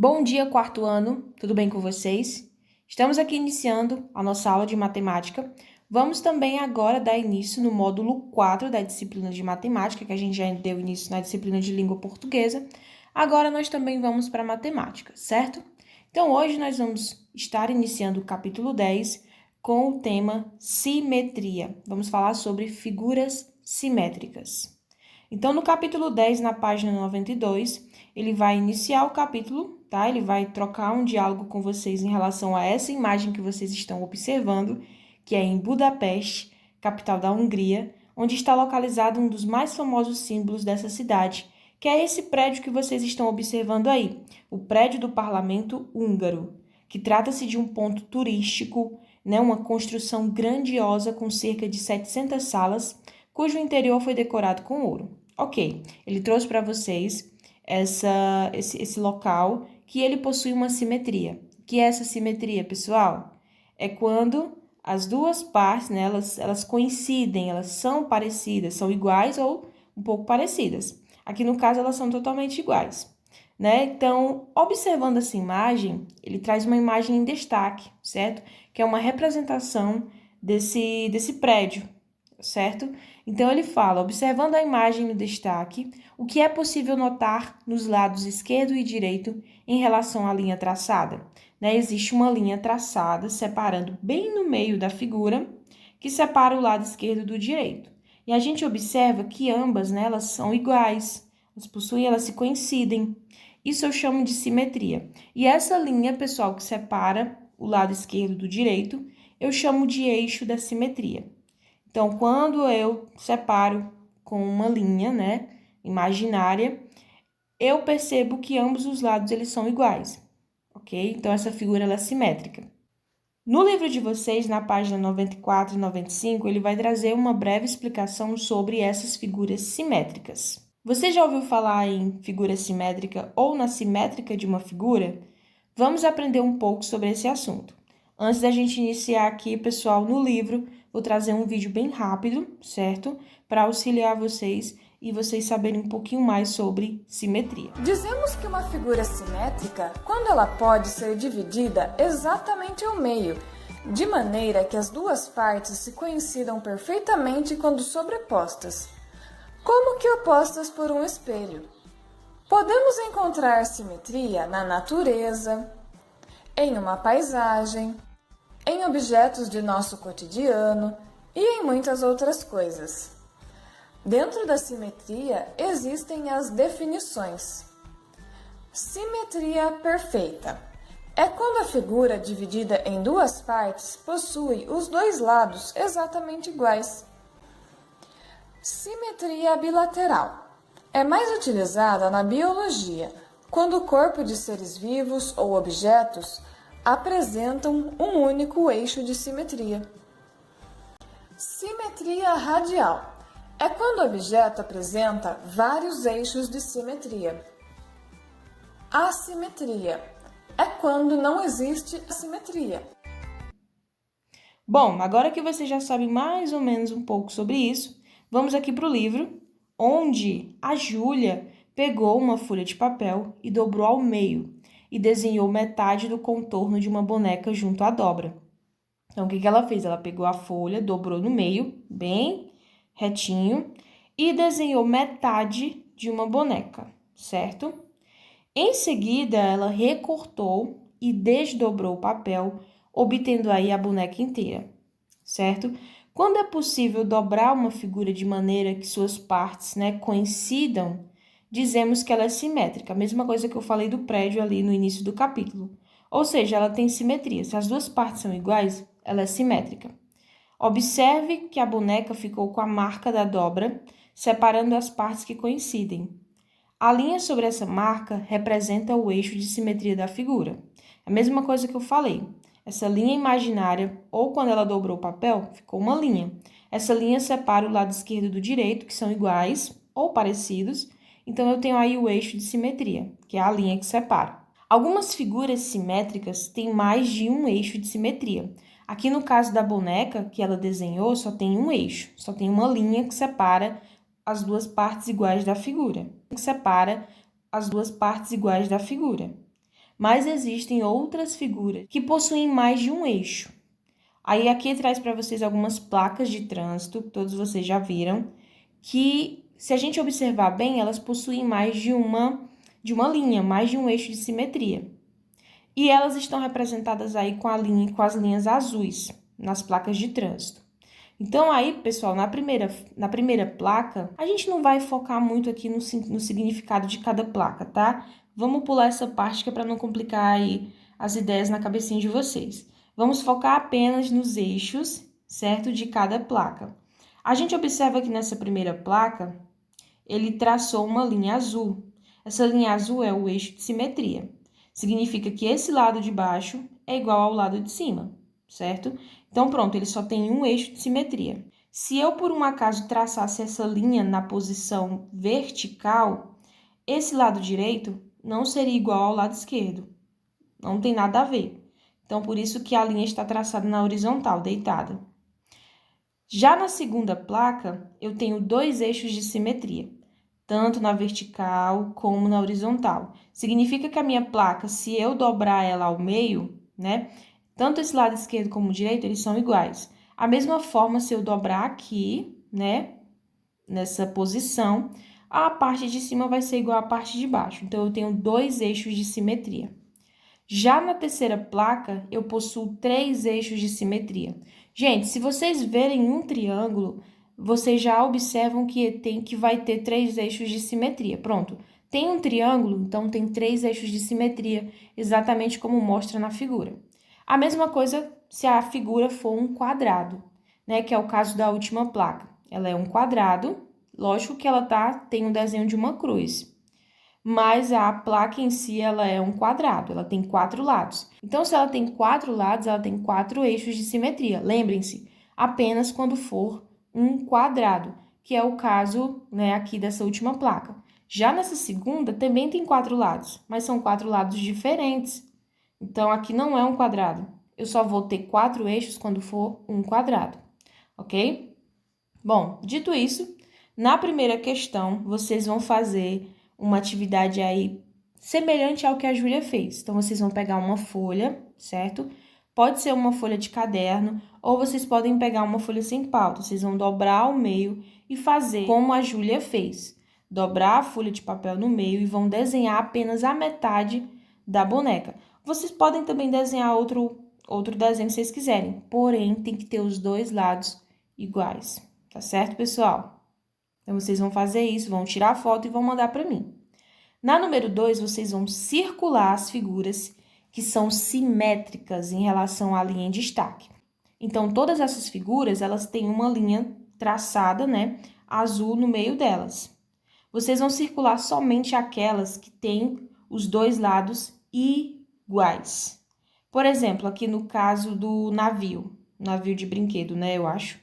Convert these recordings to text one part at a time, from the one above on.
Bom dia, quarto ano, tudo bem com vocês? Estamos aqui iniciando a nossa aula de matemática. Vamos também agora dar início no módulo 4 da disciplina de matemática, que a gente já deu início na disciplina de língua portuguesa. Agora nós também vamos para matemática, certo? Então hoje nós vamos estar iniciando o capítulo 10 com o tema simetria. Vamos falar sobre figuras simétricas. Então, no capítulo 10, na página 92, ele vai iniciar o capítulo, tá? Ele vai trocar um diálogo com vocês em relação a essa imagem que vocês estão observando, que é em Budapeste, capital da Hungria, onde está localizado um dos mais famosos símbolos dessa cidade, que é esse prédio que vocês estão observando aí, o prédio do Parlamento Húngaro, que trata-se de um ponto turístico, né? Uma construção grandiosa com cerca de 700 salas, cujo interior foi decorado com ouro. Ok, ele trouxe para vocês esse local que ele possui uma simetria. O que é essa simetria, pessoal? É quando as duas partes, né, elas coincidem, elas são parecidas, são iguais ou um pouco parecidas. Aqui no caso elas são totalmente iguais, né? Então, observando essa imagem, ele traz uma imagem em destaque, certo? Que é uma representação desse prédio, certo? Então, ele fala, observando a imagem no destaque, o que é possível notar nos lados esquerdo e direito em relação à linha traçada? Né? Existe uma linha traçada separando bem no meio da figura, que separa o lado esquerdo do direito. E a gente observa que ambas, né, elas são iguais, elas se coincidem. Isso eu chamo de simetria. E essa linha, pessoal, que separa o lado esquerdo do direito, eu chamo de eixo da simetria. Então, quando eu separo com uma linha, né, imaginária, eu percebo que ambos os lados eles são iguais, ok? Então, essa figura ela é simétrica. No livro de vocês, na página 94 e 95, ele vai trazer uma breve explicação sobre essas figuras simétricas. Você já ouviu falar em figura simétrica ou na simétrica de uma figura? Vamos aprender um pouco sobre esse assunto. Antes da gente iniciar aqui, pessoal, no livro, vou trazer um vídeo bem rápido, certo? Para auxiliar vocês e vocês saberem um pouquinho mais sobre simetria. Dizemos que uma figura simétrica quando ela pode ser dividida exatamente ao meio, de maneira que as duas partes se coincidam perfeitamente quando sobrepostas, como que opostas por um espelho. Podemos encontrar simetria na natureza, em uma paisagem, em objetos de nosso cotidiano e em muitas outras coisas. Dentro da simetria existem as definições. Simetria perfeita é quando a figura dividida em duas partes possui os dois lados exatamente iguais. Simetria bilateral é mais utilizada na biologia, quando o corpo de seres vivos ou objetos apresentam um único eixo de simetria. Simetria radial é quando o objeto apresenta vários eixos de simetria. Assimetria é quando não existe simetria. Bom, agora que você já sabe mais ou menos um pouco sobre isso, vamos aqui para o livro, onde a Júlia pegou uma folha de papel e dobrou ao meio e desenhou metade do contorno de uma boneca junto à dobra. Então, o que ela fez? Ela pegou a folha, dobrou no meio, bem retinho, e desenhou metade de uma boneca, certo? Em seguida, ela recortou e desdobrou o papel, obtendo aí a boneca inteira, certo? Quando é possível dobrar uma figura de maneira que suas partes, né, coincidam, dizemos que ela é simétrica. A mesma coisa que eu falei do prédio ali no início do capítulo. Ou seja, ela tem simetria. Se as duas partes são iguais, ela é simétrica. Observe que a boneca ficou com a marca da dobra, separando as partes que coincidem. A linha sobre essa marca representa o eixo de simetria da figura. A mesma coisa que eu falei. Essa linha imaginária, ou quando ela dobrou o papel, ficou uma linha. Essa linha separa o lado esquerdo do direito, que são iguais ou parecidos. Então, eu tenho aí o eixo de simetria, que é a linha que separa. Algumas figuras simétricas têm mais de um eixo de simetria. Aqui no caso da boneca que ela desenhou, só tem um eixo, só tem uma linha que separa as duas partes iguais da figura. mas existem outras figuras que possuem mais de um eixo. Aí aqui traz para vocês algumas placas de trânsito, que todos vocês já viram, que se a gente observar bem, elas possuem mais de uma linha, mais de um eixo de simetria. E elas estão representadas aí com as linhas azuis nas placas de trânsito. Então, aí, pessoal, na primeira placa, a gente não vai focar muito aqui no significado de cada placa, tá? Vamos pular essa parte que é para não complicar aí as ideias na cabecinha de vocês. Vamos focar apenas nos eixos, certo? De cada placa. A gente observa que nessa primeira placa, ele traçou uma linha azul. Essa linha azul é o eixo de simetria. Significa que esse lado de baixo é igual ao lado de cima, certo? Então, pronto, ele só tem um eixo de simetria. Se eu, por um acaso, traçasse essa linha na posição vertical, esse lado direito não seria igual ao lado esquerdo. Não tem nada a ver. Então, por isso que a linha está traçada na horizontal, deitada. Já na segunda placa, eu tenho dois eixos de simetria, tanto na vertical como na horizontal. Significa que a minha placa, se eu dobrar ela ao meio, né? Tanto esse lado esquerdo como o direito, eles são iguais. A mesma forma, se eu dobrar aqui, né, nessa posição, a parte de cima vai ser igual à parte de baixo. Então, eu tenho dois eixos de simetria. Já na terceira placa, eu possuo três eixos de simetria. Gente, se vocês verem um triângulo, vocês já observam que vai ter três eixos de simetria. Pronto. Tem um triângulo, então tem três eixos de simetria, exatamente como mostra na figura. A mesma coisa se a figura for um quadrado, né? Que é o caso da última placa. Ela é um quadrado, lógico que ela tem um desenho de uma cruz. Mas a placa em si, ela é um quadrado, ela tem 4 lados. Então, se ela tem 4 lados, ela tem 4 eixos de simetria. Lembrem-se, apenas quando for um quadrado, que é o caso, né, aqui dessa última placa. Já nessa segunda, também tem 4 lados, mas são 4 lados diferentes. Então, aqui não é um quadrado. Eu só vou ter 4 eixos quando for um quadrado, ok? Bom, dito isso, na primeira questão, vocês vão fazer uma atividade aí semelhante ao que a Júlia fez. Então, vocês vão pegar uma folha, certo? Pode ser uma folha de caderno, ou vocês podem pegar uma folha sem pauta. Vocês vão dobrar ao meio e fazer como a Júlia fez. Dobrar a folha de papel no meio e vão desenhar apenas a metade da boneca. Vocês podem também desenhar outro desenho que vocês quiserem, porém, tem que ter os dois lados iguais, tá certo, pessoal? Então, vocês vão fazer isso, vão tirar a foto e vão mandar para mim. Na número 2, vocês vão circular as figuras que são simétricas em relação à linha em destaque. Então, todas essas figuras, elas têm uma linha traçada, né, azul no meio delas. Vocês vão circular somente aquelas que têm os dois lados iguais. Por exemplo, aqui no caso do navio de brinquedo, né, eu acho.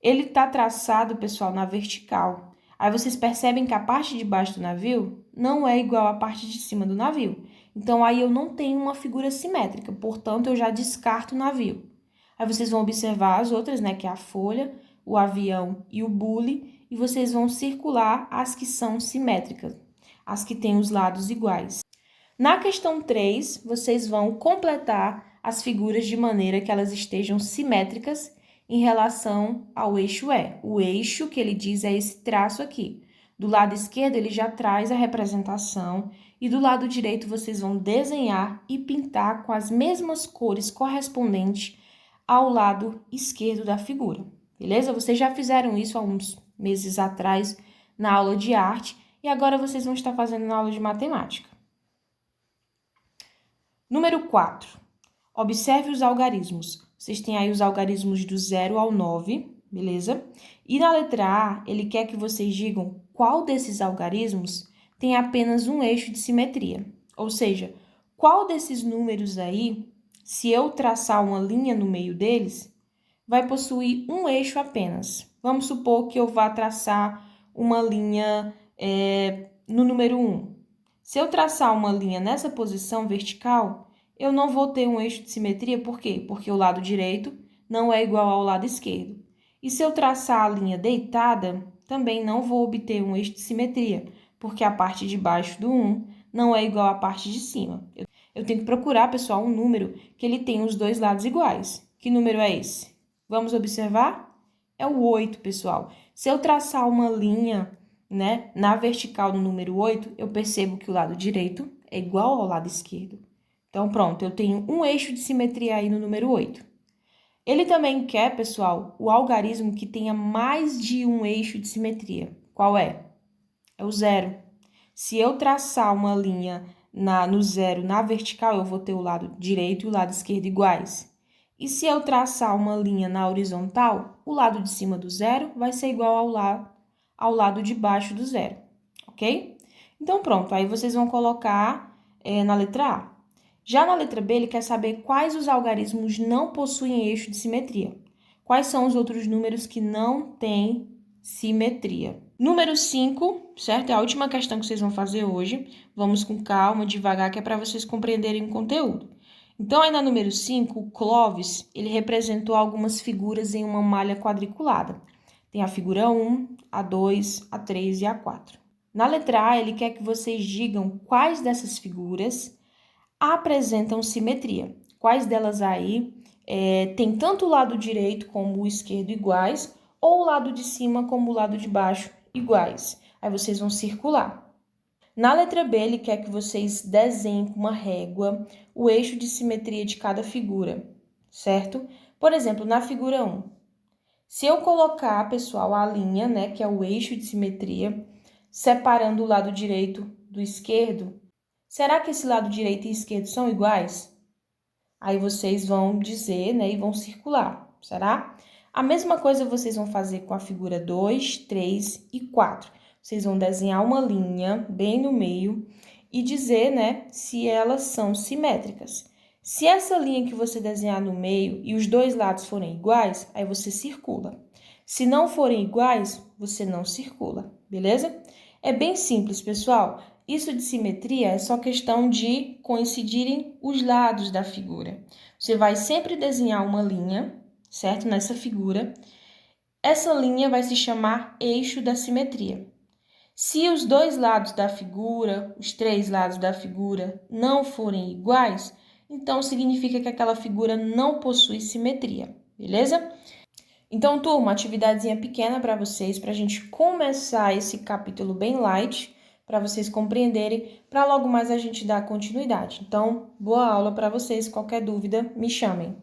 Ele tá traçado, pessoal, na vertical. Aí vocês percebem que a parte de baixo do navio não é igual à parte de cima do navio. Então, aí eu não tenho uma figura simétrica, portanto, eu já descarto o navio. Aí vocês vão observar as outras, né, que é a folha, o avião e o bule, e vocês vão circular as que são simétricas, as que têm os lados iguais. Na questão 3, vocês vão completar as figuras de maneira que elas estejam simétricas em relação ao eixo E. O eixo que ele diz é esse traço aqui. Do lado esquerdo, ele já traz a representação e do lado direito vocês vão desenhar e pintar com as mesmas cores correspondentes ao lado esquerdo da figura, beleza? Vocês já fizeram isso há uns meses atrás na aula de arte e agora vocês vão estar fazendo na aula de matemática. Número 4. Observe os algarismos. Vocês têm aí os algarismos do 0 ao 9, beleza? E na letra A, ele quer que vocês digam qual desses algarismos tem apenas um eixo de simetria. Ou seja, qual desses números aí, se eu traçar uma linha no meio deles, vai possuir um eixo apenas. Vamos supor que eu vá traçar uma linha no número 1. Se eu traçar uma linha nessa posição vertical, eu não vou ter um eixo de simetria, por quê? Porque o lado direito não é igual ao lado esquerdo. E se eu traçar a linha deitada, também não vou obter um eixo de simetria, porque a parte de baixo do 1 não é igual à parte de cima. Eu tenho que procurar, pessoal, um número que ele tenha os dois lados iguais. Que número é esse? Vamos observar? É o 8, pessoal. Se eu traçar uma linha, né, na vertical do número 8, eu percebo que o lado direito é igual ao lado esquerdo. Então, pronto, eu tenho um eixo de simetria aí no número 8. Ele também quer, pessoal, o algarismo que tenha mais de um eixo de simetria. Qual é? É o 0. Se eu traçar uma linha no 0 na vertical, eu vou ter o lado direito e o lado esquerdo iguais. E se eu traçar uma linha na horizontal, o lado de cima do 0 vai ser igual ao lado de baixo do 0, ok? Então, pronto, aí vocês vão colocar na letra A. Já na letra B, ele quer saber quais os algarismos não possuem eixo de simetria. Quais são os outros números que não têm simetria? Número 5, certo? É a última questão que vocês vão fazer hoje. Vamos com calma, devagar, que é para vocês compreenderem o conteúdo. Então, aí na número 5, o Clóvis, ele representou algumas figuras em uma malha quadriculada. Tem a figura 1, a 2, a 3 e a 4. Na letra A, ele quer que vocês digam quais dessas figuras apresentam simetria. Quais delas aí tem tanto o lado direito como o esquerdo iguais, ou o lado de cima como o lado de baixo iguais. Aí vocês vão circular. Na letra B, ele quer que vocês desenhem com uma régua o eixo de simetria de cada figura, certo? Por exemplo, na figura 1, se eu colocar, pessoal, a linha, né, que é o eixo de simetria, separando o lado direito do esquerdo, será que esse lado direito e esquerdo são iguais? Aí vocês vão dizer, né, e vão circular, será? A mesma coisa vocês vão fazer com a figura 2, 3 e 4. Vocês vão desenhar uma linha bem no meio e dizer, né, se elas são simétricas. Se essa linha que você desenhar no meio e os dois lados forem iguais, aí você circula. Se não forem iguais, você não circula, beleza? É bem simples, pessoal. Isso de simetria é só questão de coincidirem os lados da figura. Você vai sempre desenhar uma linha, certo? Nessa figura. Essa linha vai se chamar eixo da simetria. Se os dois lados da figura, os três lados da figura, não forem iguais, então significa que aquela figura não possui simetria, beleza? Então, turma, atividadezinha pequena para vocês, para a gente começar esse capítulo bem light, para vocês compreenderem, para logo mais a gente dar continuidade. Então, boa aula para vocês. Qualquer dúvida, me chamem.